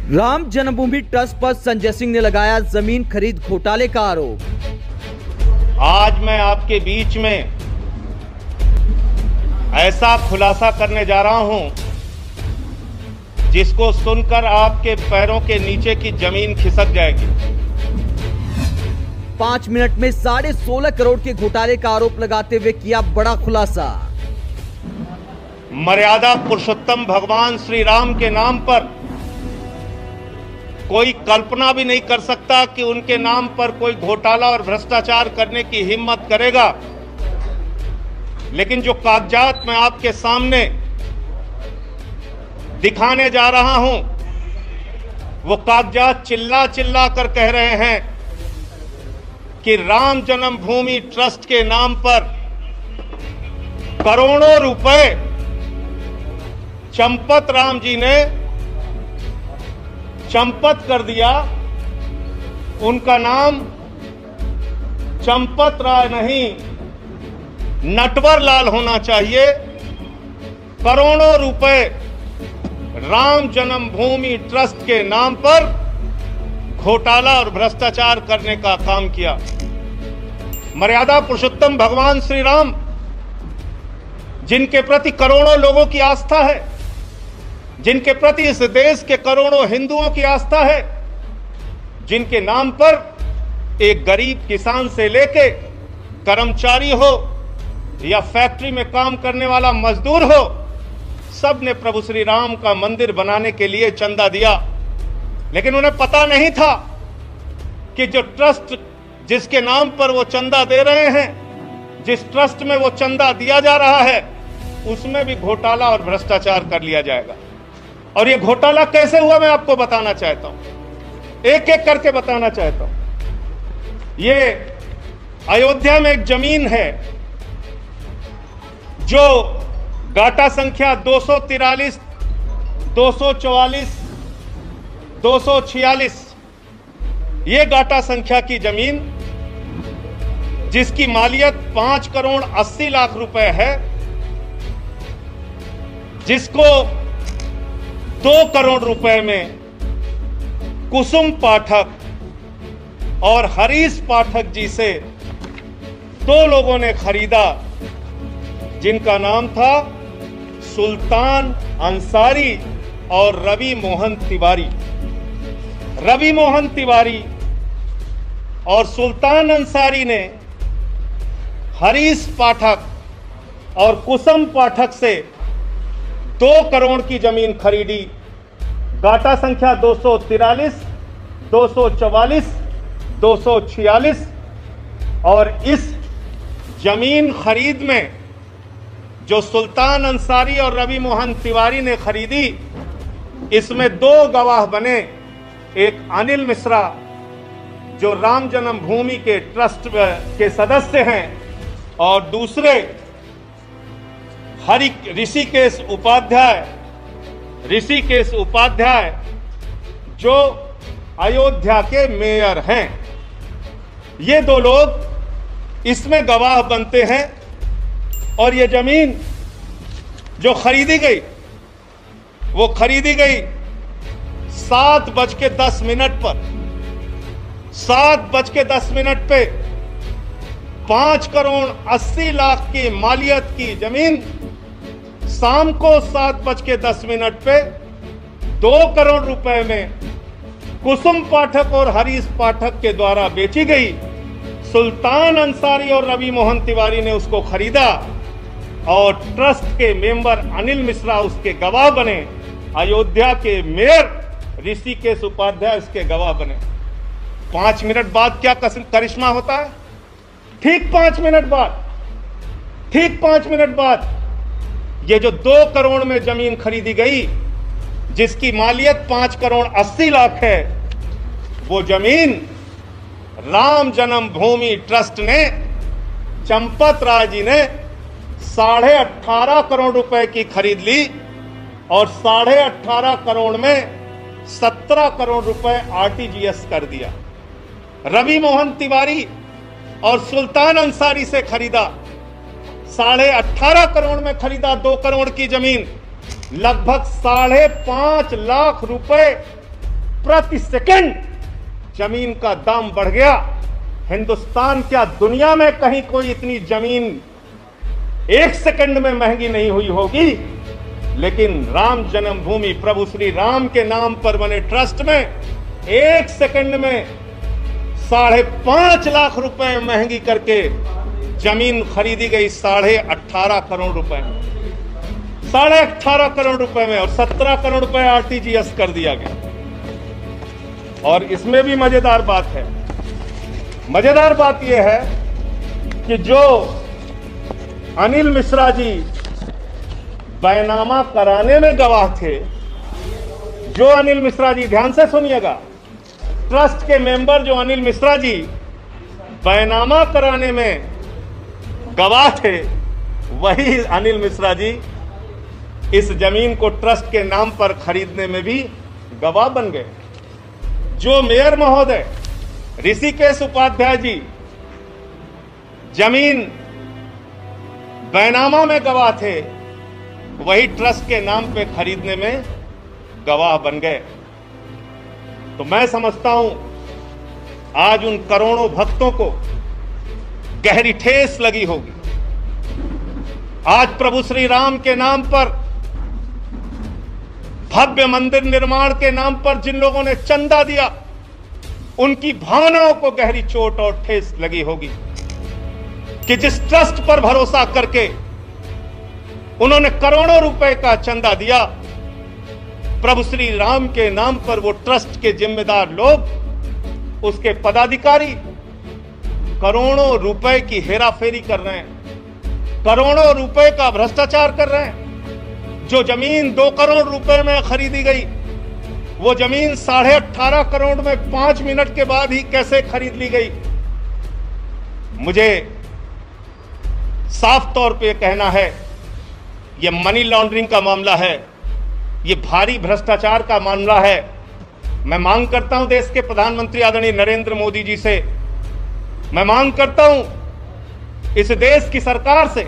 राम जन्मभूमि trust पर संजय सिंह ने लगाया जमीन खरीद घोटाले का आरोप। आज मैं आपके बीच में ऐसा खुलासा करने जा रहा हूं जिसको सुनकर आपके पैरों के नीचे की जमीन खिसक जाएगी। 5 मिनट में 16.5 करोड़ के घोटाले का आरोप लगाते हुए किया बड़ा खुलासा। मर्यादा पुरुषोत्तम भगवान श्री राम के नाम पर कोई कल्पना भी नहीं कर सकता कि उनके नाम पर कोई घोटाला और भ्रष्टाचार करने की हिम्मत करेगा। लेकिन जो कागजात मैं आपके सामने दिखाने जा रहा हूं, वो कागजात चिल्ला चिल्ला कर कह रहे हैं कि राम जन्मभूमि ट्रस्ट के नाम पर करोड़ों रुपए चंपत राम जी ने चंपत कर दिया। उनका नाम चंपत राय नहीं, नटवर लाल होना चाहिए। करोड़ों रुपए राम जन्मभूमि ट्रस्ट के नाम पर घोटाला और भ्रष्टाचार करने का काम किया। मर्यादा पुरुषोत्तम भगवान श्री राम, जिनके प्रति करोड़ों लोगों की आस्था है, जिनके प्रति इस देश के करोड़ों हिंदुओं की आस्था है, जिनके नाम पर एक गरीब किसान से लेके कर्मचारी हो या फैक्ट्री में काम करने वाला मजदूर हो, सब ने प्रभु श्री राम का मंदिर बनाने के लिए चंदा दिया। लेकिन उन्हें पता नहीं था कि जो ट्रस्ट जिसके नाम पर वो चंदा दे रहे हैं, जिस ट्रस्ट में वो चंदा दिया जा रहा है, उसमें भी घोटाला और भ्रष्टाचार कर लिया जाएगा। और ये घोटाला कैसे हुआ मैं आपको बताना चाहता हूं, एक एक करके बताना चाहता हूं। ये अयोध्या में एक जमीन है जो गाटा संख्या 243, 244, 246, ये गाटा संख्या की जमीन जिसकी मालियत 5 करोड़ 80 लाख रुपए है, जिसको 2 करोड़ रुपए में कुसुम पाठक और हरीश पाठक जी से 2 लोगों ने खरीदा, जिनका नाम था सुल्तान अंसारी और रवि मोहन तिवारी। रवि मोहन तिवारी और सुल्तान अंसारी ने हरीश पाठक और कुसुम पाठक से 2 करोड़ की जमीन खरीदी। गाटा संख्या 243, 244, 246। और इस जमीन खरीद में जो सुल्तान अंसारी और रवि मोहन तिवारी ने खरीदी, इसमें 2 गवाह बने। एक अनिल मिश्रा जो राम जन्मभूमि के ट्रस्ट के सदस्य हैं, और दूसरे ऋषिकेश उपाध्याय जो अयोध्या के मेयर हैं। ये 2 लोग इसमें गवाह बनते हैं। और ये जमीन जो खरीदी गई, वो खरीदी गई 7:10 पर। 7:10 पे 5 करोड़ 80 लाख की मालियत की जमीन शाम को 7:10 पे 2 करोड़ रुपए में कुसुम पाठक और हरीश पाठक के द्वारा बेची गई। सुल्तान अंसारी और रवि मोहन तिवारी ने उसको खरीदा और ट्रस्ट के मेंबर अनिल मिश्रा उसके गवाह बने। अयोध्या के मेयर ऋषिकेश उपाध्याय उसके गवाह बने। 5 मिनट बाद क्या करिश्मा होता है? ठीक 5 मिनट बाद ये जो 2 करोड़ में जमीन खरीदी गई, जिसकी मालियत 5 करोड़ 80 लाख है, वो जमीन राम जन्मभूमि ट्रस्ट ने, चंपत राय जी ने 18.5 करोड़ रुपए की खरीद ली। और 18.5 करोड़ में 17 करोड़ रुपए आरटीजीएस कर दिया। रवि मोहन तिवारी और सुल्तान अंसारी से खरीदा, 18.5 करोड़ में खरीदा 2 करोड़ की जमीन। लगभग 5.5 लाख रुपए प्रति सेकंड जमीन का दाम बढ़ गया। हिंदुस्तान क्या दुनिया में कहीं कोई इतनी जमीन एक सेकंड में महंगी नहीं हुई होगी, लेकिन राम जन्मभूमि प्रभु श्री राम के नाम पर बने ट्रस्ट में एक सेकंड में 5.5 लाख रुपए महंगी करके जमीन खरीदी गई 18.5 करोड़ रुपए में, 18.5 करोड़ रुपए में, और 17 करोड़ रुपए आरटीजीएस कर दिया गया। और इसमें भी मजेदार बात है, मजेदार बात यह है कि जो अनिल मिश्रा जी बैनामा कराने में गवाह थे, जो अनिल मिश्रा जी, ध्यान से सुनिएगा, ट्रस्ट के मेंबर जो अनिल मिश्रा जी बैनामा कराने में गवाह थे, वही अनिल मिश्रा जी इस जमीन को ट्रस्ट के नाम पर खरीदने में भी गवाह बन गए। जो मेयर महोदय ऋषिकेश उपाध्याय जी जमीन बैनामा में गवाह थे, वही ट्रस्ट के नाम पे खरीदने में गवाह बन गए। तो मैं समझता हूं आज उन करोड़ों भक्तों को गहरी ठेस लगी होगी। आज प्रभु श्री राम के नाम पर, भव्य मंदिर निर्माण के नाम पर जिन लोगों ने चंदा दिया, उनकी भावनाओं को गहरी चोट और ठेस लगी होगी कि जिस ट्रस्ट पर भरोसा करके उन्होंने करोड़ों रुपए का चंदा दिया, प्रभु श्री राम के नाम पर वो ट्रस्ट के जिम्मेदार लोग, उसके पदाधिकारी करोड़ों रुपए की हेराफेरी कर रहे हैं, करोड़ों रुपए का भ्रष्टाचार कर रहे हैं। जो जमीन 2 करोड़ रुपए में खरीदी गई, वो जमीन 18.5 करोड़ में 5 मिनट के बाद ही कैसे खरीद ली गई। मुझे साफ तौर पे कहना है, यह मनी लॉन्ड्रिंग का मामला है, यह भारी भ्रष्टाचार का मामला है। मैं मांग करता हूं देश के प्रधानमंत्री आदरणीय नरेंद्र मोदी जी से, मैं मांग करता हूं इस देश की सरकार से,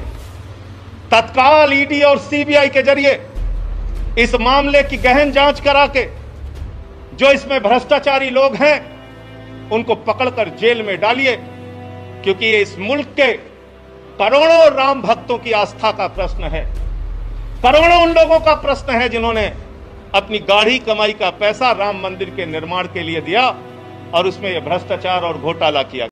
तत्काल ईडी और सीबीआई के जरिए इस मामले की गहन जांच करा के जो इसमें भ्रष्टाचारी लोग हैं उनको पकड़कर जेल में डालिए, क्योंकि ये इस मुल्क के करोड़ों राम भक्तों की आस्था का प्रश्न है। करोड़ों उन लोगों का प्रश्न है जिन्होंने अपनी गाढ़ी कमाई का पैसा राम मंदिर के निर्माण के लिए दिया और उसमें यह भ्रष्टाचार और घोटाला किया।